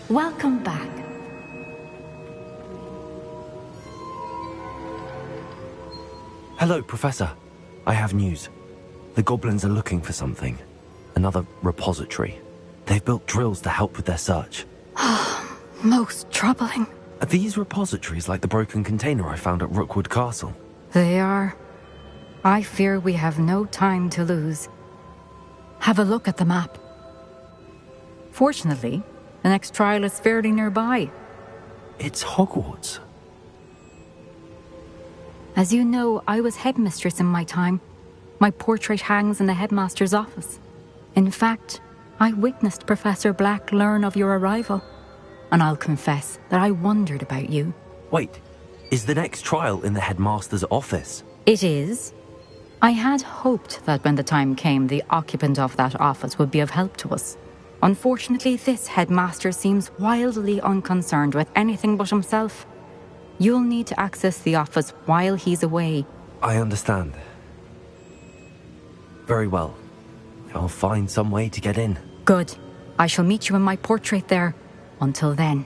Welcome back. Hello, Professor. I have news. The goblins are looking for something. Another repository. They've built drills to help with their search. Most troubling. Are these repositories like the broken container I found at Rookwood Castle? They are. I fear we have no time to lose. Have a look at the map. Fortunately, the next trial is fairly nearby. It's Hogwarts. As you know, I was headmistress in my time. My portrait hangs in the headmaster's office. In fact, I witnessed Professor Black learn of your arrival. And I'll confess that I wondered about you. Wait, is the next trial in the headmaster's office? It is. I had hoped that when the time came, the occupant of that office would be of help to us. Unfortunately, this headmaster seems wildly unconcerned with anything but himself. You'll need to access the office while he's away. I understand. Very well. I'll find some way to get in. Good. I shall meet you in my portrait there. Until then.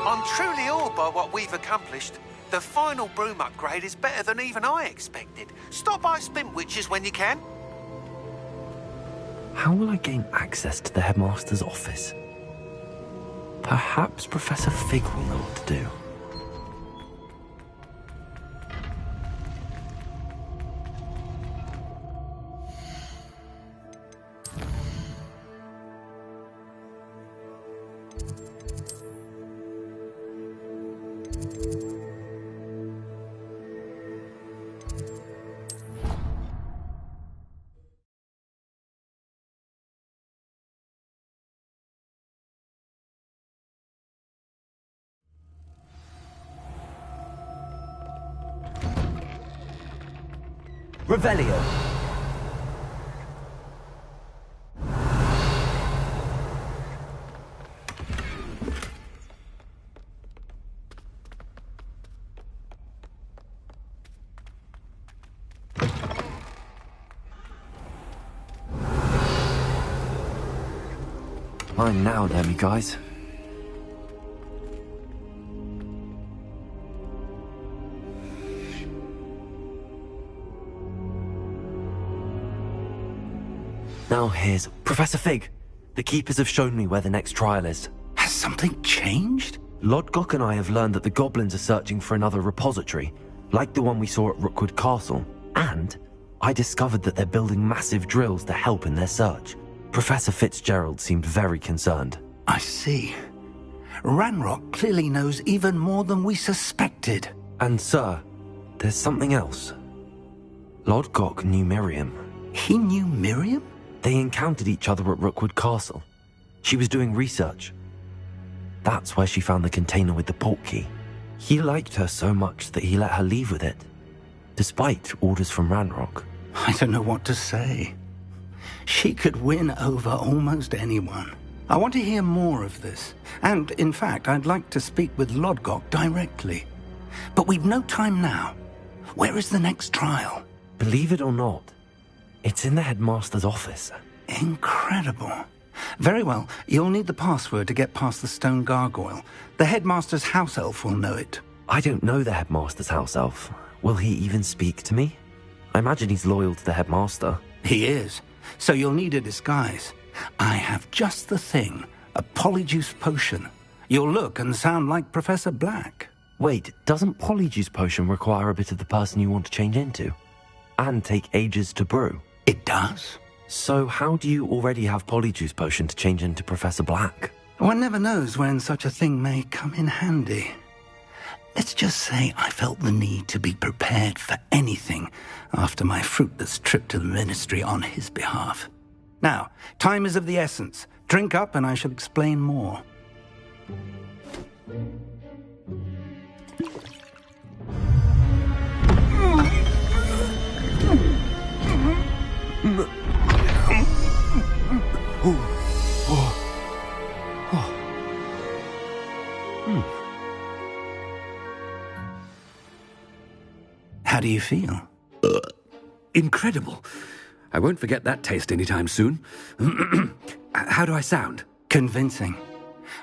I'm truly awed by what we've accomplished. The final broom upgrade is better than even I expected. Stop by Spintwitches when you can. How will I gain access to the headmaster's office? Perhaps Professor Fig will know what to do. Revelio. Fine now, then, guys. Now here's Professor Fig. The Keepers have shown me where the next trial is. Has something changed? Lodgok and I have learned that the goblins are searching for another repository, like the one we saw at Rookwood Castle. And I discovered that they're building massive drills to help in their search. Professor Fitzgerald seemed very concerned. I see. Ranrock clearly knows even more than we suspected. And sir, there's something else. Lodgok knew Miriam. He knew Miriam? They encountered each other at Rookwood Castle. She was doing research. That's where she found the container with the port key. He liked her so much that he let her leave with it, despite orders from Ranrock. I don't know what to say. She could win over almost anyone. I want to hear more of this. And, in fact, I'd like to speak with Lodgok directly. But we've no time now. Where is the next trial? Believe it or not, it's in the headmaster's office. Incredible. Very well. You'll need the password to get past the stone gargoyle. The headmaster's house elf will know it. I don't know the headmaster's house elf. Will he even speak to me? I imagine he's loyal to the headmaster. He is. So you'll need a disguise. I have just the thing. A polyjuice potion. You'll look and sound like Professor Black. Wait, doesn't polyjuice potion require a bit of the person you want to change into? And take ages to brew? It does. So how do you already have polyjuice potion to change into Professor Black? One never knows when such a thing may come in handy. Let's just say I felt the need to be prepared for anything after my fruitless trip to the ministry on his behalf. Now, time is of the essence. Drink up and I shall explain more. How do you feel? incredible. I won't forget that taste anytime soon. How do I sound? Convincing.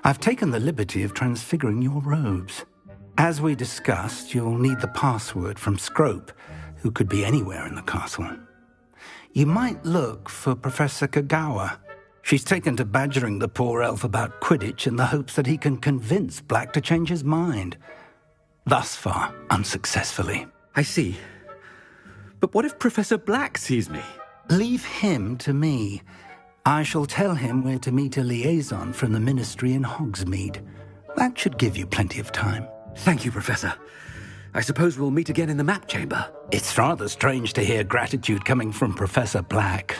I've taken the liberty of transfiguring your robes. As we discussed, you'll need the password from Scrope, who could be anywhere in the castle. You might look for Professor Kagawa. She's taken to badgering the poor elf about Quidditch in the hopes that he can convince Black to change his mind. Thus far, unsuccessfully. I see. But what if Professor Black sees me? Leave him to me. I shall tell him where to meet a liaison from the Ministry in Hogsmeade. That should give you plenty of time. Thank you, Professor. I suppose we'll meet again in the map chamber. It's rather strange to hear gratitude coming from Professor Black.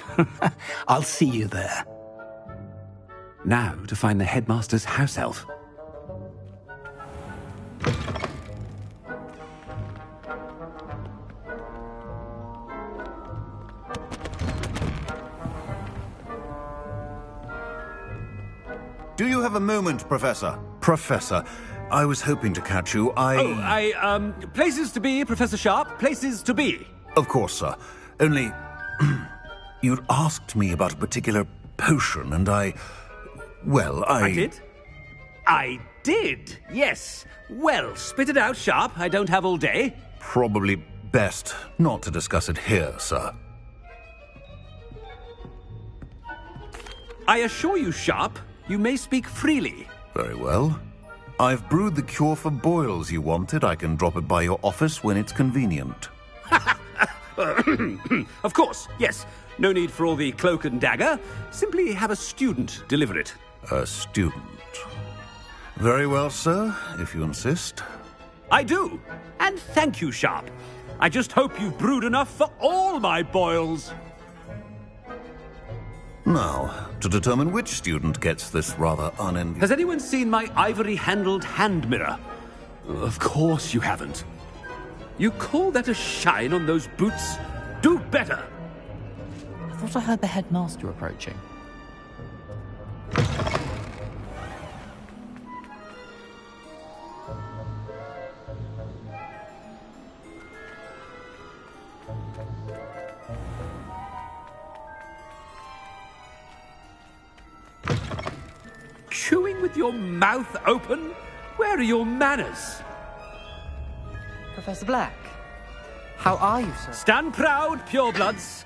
I'll see you there. Now to find the headmaster's house elf. Do you have a moment, Professor? Professor, I was hoping to catch you. Places to be, Professor Sharp. Places to be. Of course, sir. Only, you'd asked me about a particular potion, and I did? I did, yes. Well, spit it out, Sharp. I don't have all day. Probably best not to discuss it here, sir. I assure you, Sharp, you may speak freely. Very well. I've brewed the cure for boils you wanted. I can drop it by your office when it's convenient. Of course, yes. No need for all the cloak and dagger. Simply have a student deliver it. A student. Very well, sir, if you insist. I do. And thank you, Sharp. I just hope you've brewed enough for all my boils. Now, to determine which student gets this rather unenviable... Has anyone seen my ivory-handled hand mirror? Of course you haven't. You call that a shine on those boots? Do better! I thought I heard the headmaster approaching. Chewing with your mouth open? Where are your manners? Professor Black, how are you, sir? Stand proud, purebloods.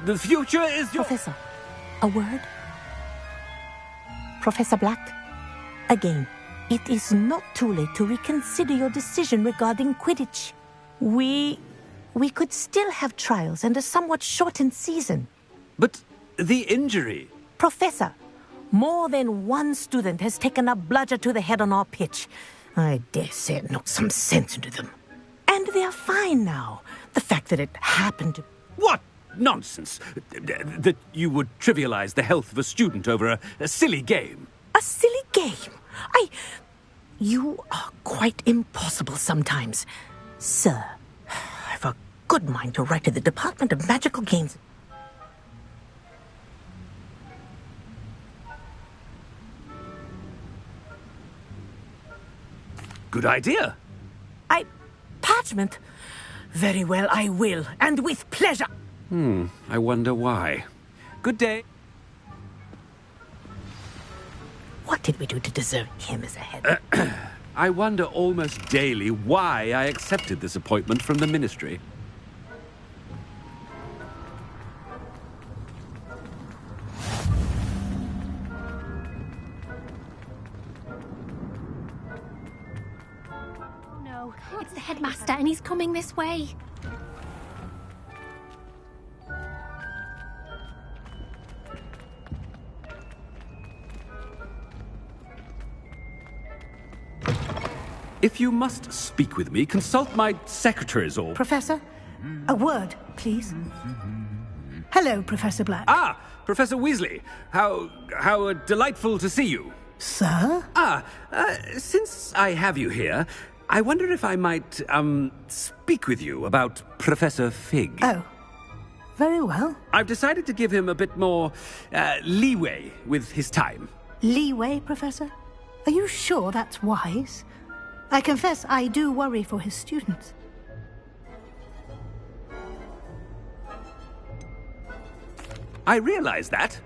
The future is your... Professor, a word? Professor Black, again, it is not too late to reconsider your decision regarding Quidditch. We could still have trials and a somewhat shortened season. But the injury... Professor, more than one student has taken a bludger to the head on our pitch. I dare say it knocked some sense into them. And they are fine now. The fact that it happened to... What nonsense! That you would trivialize the health of a student over a silly game. A silly game? You are quite impossible sometimes. Sir, I've a good mind to write to the Department of Magical Games. Good idea. Parchment? Very well, I will, and with pleasure. I wonder why. Good day. What did we do to deserve him as a head? I wonder almost daily why I accepted this appointment from the Ministry. No, it's the headmaster and he's coming this way. If you must speak with me, consult my secretaries or... Professor, a word, please. Hello, Professor Black. Ah, Professor Weasley. How delightful to see you. Sir? Since I have you here, I wonder if I might, speak with you about Professor Fig. Oh, very well. I've decided to give him a bit more, leeway with his time. Leeway, Professor? Are you sure that's wise? I confess I do worry for his students. I realize that.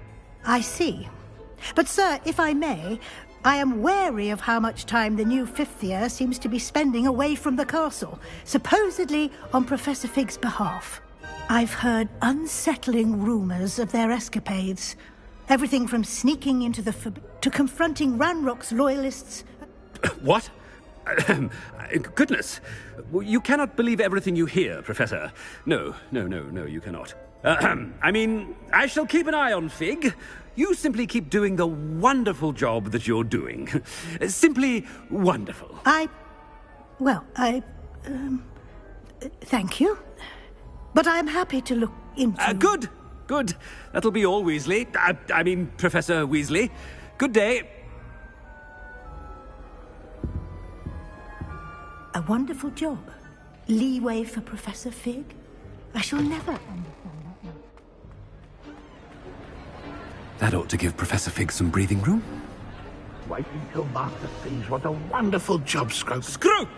I see. But, sir, if I may, I am wary of how much time the new fifth year seems to be spending away from the castle, supposedly on Professor Fig's behalf. I've heard unsettling rumours of their escapades. Everything from sneaking into the to confronting Ranrock's loyalists. What? Goodness. You cannot believe everything you hear, Professor. No, you cannot. I mean, I shall keep an eye on Fig. You simply keep doing the wonderful job that you're doing. Simply wonderful. Thank you. But I'm happy to look into... Good. That'll be all, Weasley. I mean, Professor Weasley. Good day. A wonderful job. Leeway for Professor Fig. I shall never understand that now. That ought to give Professor Fig some breathing room. Wait until Master sees what a wonderful job Scrope... Scrope!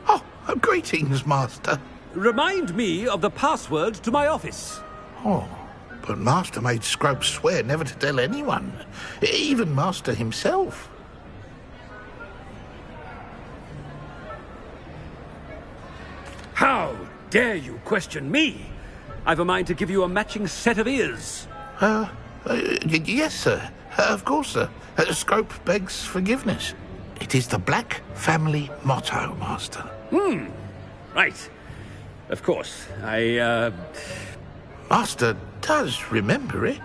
Oh, greetings, Master. Remind me of the password to my office. Oh, but Master made Scrope swear never to tell anyone. Even Master himself. How dare you question me? I've a mind to give you a matching set of ears. Yes, sir. Of course, sir. Scrope begs forgiveness. It is the Black family motto, Master. Right. Of course. Master does remember it.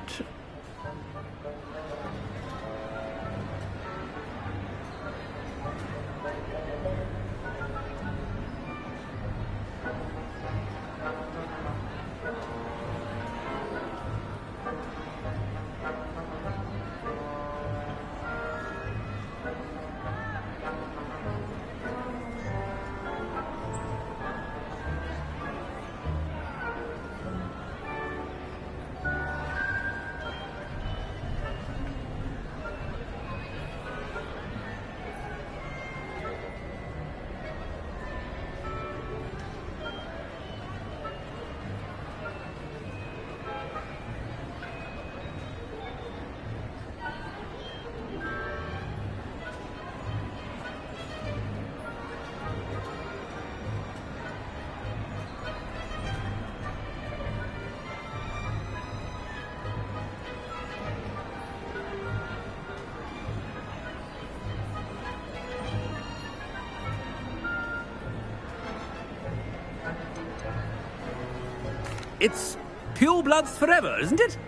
It's purebloods forever, isn't it?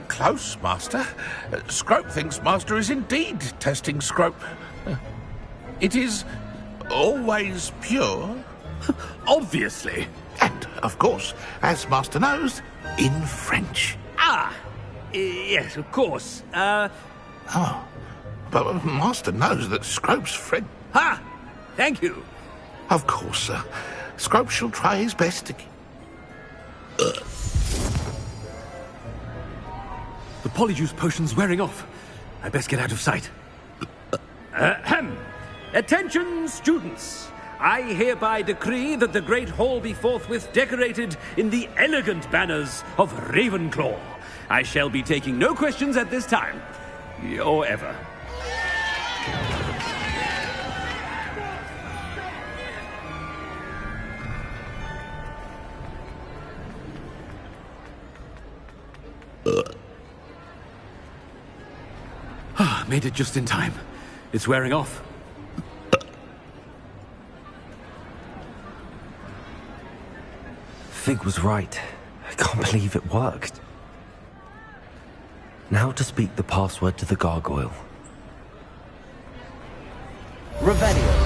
Close, Master. Scrope thinks Master is indeed testing Scrope. It is always pure. Obviously. And, of course, as Master knows, in French. Yes, of course. But Master knows that Scrope's French... Ha! Thank you. Of course, sir. Scrope shall try his best to... The polyjuice potion's wearing off. I best get out of sight. Attention, students! I hereby decree that the Great Hall be forthwith decorated in the elegant banners of Ravenclaw. I shall be taking no questions at this time. Or ever. Made it just in time. It's wearing off. Fig was right. I can't believe it worked. Now to speak the password to the gargoyle. Revelio.